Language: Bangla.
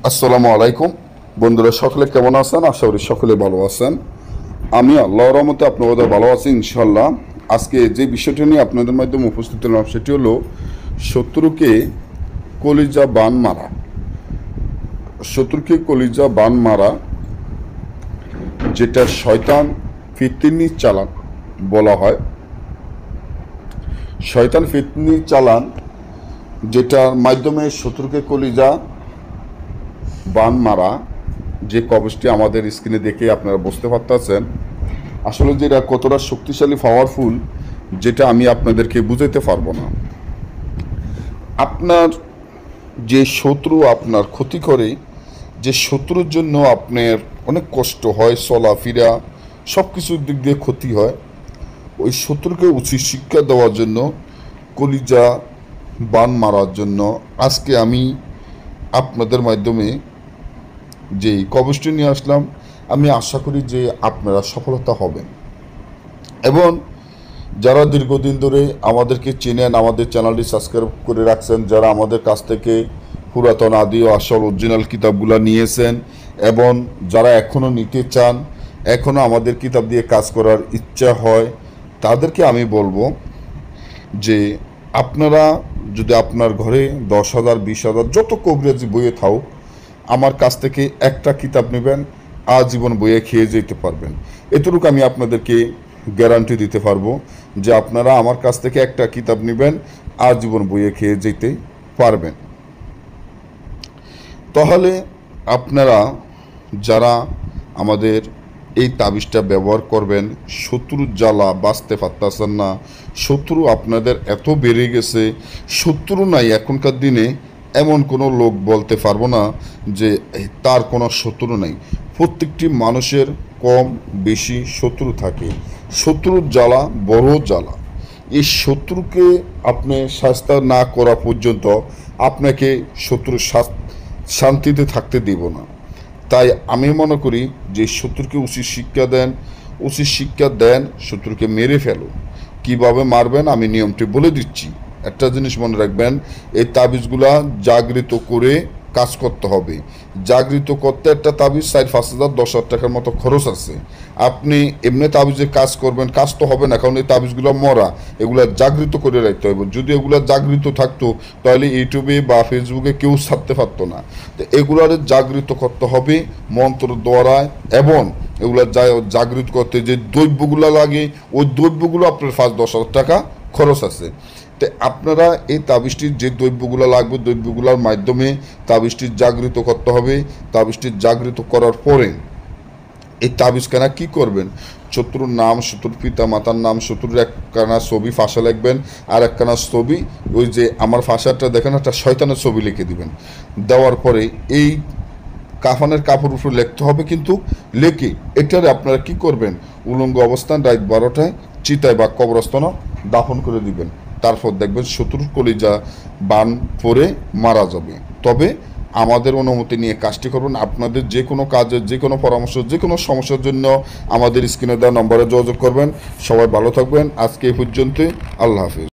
আসসালামু আলাইকুম বন্ধুরা, সকলে কেমন আছেন? আশা করি সকলে ভালো আছেন। আমি আল্লাহর রহমতে আপনাদের ভালো আছি ইনশাল্লাহ। আজকে যে বিষয়টি নিয়ে আপনাদের মাধ্যমে উপস্থিত হলাম সেটি হলো শত্রুকে কলিজা বান মারা। শত্রুকে কলিজা বান মারা, যেটা শয়তান ফিতনি চালান বলা হয়। শয়তান ফিতনি চালান, যেটার মাধ্যমে শত্রুকে কলিজা বান মারা, যে কবজটি আমাদের স্ক্রিনে দেখে আপনারা বুঝতে পারতেছেন আসলে যেটা কতটা শক্তিশালী পাওয়ারফুল, যেটা আমি আপনাদেরকে বুঝাইতে পারবো না। আপনার যে শত্রু আপনার ক্ষতি করে, যে শত্রুর জন্য আপনার অনেক কষ্ট হয়, চলাফেরা সব কিছুর দিক দিয়ে ক্ষতি হয়, ওই শত্রুকে উচিত শিক্ষা দেওয়ার জন্য, কলিজা বান মারার জন্য আজকে আমি আপনাদের মাধ্যমে যে কবজটি নিয়ে আসলাম। আমি আশা করি যে আপনারা সফলতা হবেন, এবং যারা দীর্ঘদিন ধরে আমাদেরকে চেনেন, আমাদের চ্যানেলটি সাবস্ক্রাইব করে রাখছেন, যারা আমাদের কাছ থেকে পুরাতন আদি ও আসল অরিজিনাল কিতাবগুলো নিয়েছেন, এবং যারা এখনও নিতে চান, এখনও আমাদের কিতাব দিয়ে কাজ করার ইচ্ছা হয়, তাদেরকে আমি বলবো যে আপনারা যদি আপনার ঘরে 10,000 20,000 যত কবিরাজি বইয়ে থাকুক, আমার কাছ থেকে একটা কিতাব নেবেন, আজীবন বইয়ে খেয়ে যেতে পারবেন। এতটুকু আমি আপনাদেরকে গ্যারান্টি দিতে পারবো যে আপনারা আমার কাছ থেকে একটা কিতাব নেবেন, আজীবন বইয়ে খেয়ে যেতে পারবেন। তাহলে আপনারা যারা আমাদের এই তাবিজটা ব্যবহার করবেন, শত্রুর জ্বালা বাঁচতে পারতেছেন না, শত্রু আপনাদের এত বেড়ে গেছে, শত্রু নাই এখনকার দিনে এমন কোনো লোক বলতে পারবো না যে তার কোনো শত্রু নেই। প্রত্যেকটি মানুষের কম বেশি শত্রু থাকে। শত্রুর জ্বালা বড় জ্বালা। এই শত্রুকে আপনি শাস্তি না করা পর্যন্ত আপনাকে শত্রুর শান্তিতে থাকতে দিব না। তাই আমি মনে করি যে শত্রুকে উচিত শিক্ষা দেন, শত্রুকে মেরে ফেলুন। কিভাবে মারবেন আমি নিয়মটি বলে দিচ্ছি। একটা জিনিস মনে রাখবেন, এই তাবিজগুলা জাগৃত করে কাজ করতে হবে। জাগৃত করতে একটা তাবিজ 4-5,000 10,000 টাকার মতো খরচ আছে। আপনি এমনি তাবিজে কাজ করবেন, কাজ তো হবে না, কারণ এই তাবিজগুলো মরা। এগুলা জাগৃত করে রাখতে হবে। যদি এগুলা জাগৃত থাকতো তাহলে ইউটিউবে বা ফেসবুকে কেউ ছাড়তে পারতো না। তো এগুলার জাগৃত করতে হবে মন্ত্র দ্বারা, এবং এগুলা জাগৃত করতে যে দ্রব্যগুলো লাগে, ওই দ্রব্যগুলো আপনার 5-10,000 টাকা খরচ আছে। তো আপনারা এই তাবিজটির যে দ্রব্যগুলো লাগবে, দ্রব্যগুলোর মাধ্যমে তাবিজটি জাগৃত করতে হবে। তাবিজটি জাগৃত করার পরে এই তাবিজখানা কি করবেন, শত্রুর নাম, শত্রুর পিতা মাতার নাম, শত্রুর একখানা ছবি ফাঁসা লিখবেন, আর একখানা ছবি ওই যে আমার ফাঁসাটা দেখেন একটা শয়তানের ছবি লিখে দিবেন। দেওয়ার পরে এই কাফানের কাপড় উপরে লিখতে হবে, কিন্তু লেখে এটারে আপনারা কি করবেন, উলঙ্গ অবস্থান রাত 12টায় চিতায় বা কবরস্থানে দাফন করে দিবেন। তারপর দেখবেন শত্রুর কলিজা বান পরে মারা যাবে। তবে আমাদের অনুমতি নিয়ে কাজটি করবেন। আপনাদের যে কোনো কাজের, যে কোনো পরামর্শ, যে কোনো সমস্যার জন্য আমাদের স্ক্রিনে দেওয়া নম্বরে যোগাযোগ করবেন। সবাই ভালো থাকবেন। আজকে এই পর্যন্তই। আল্লাহ হাফিজ।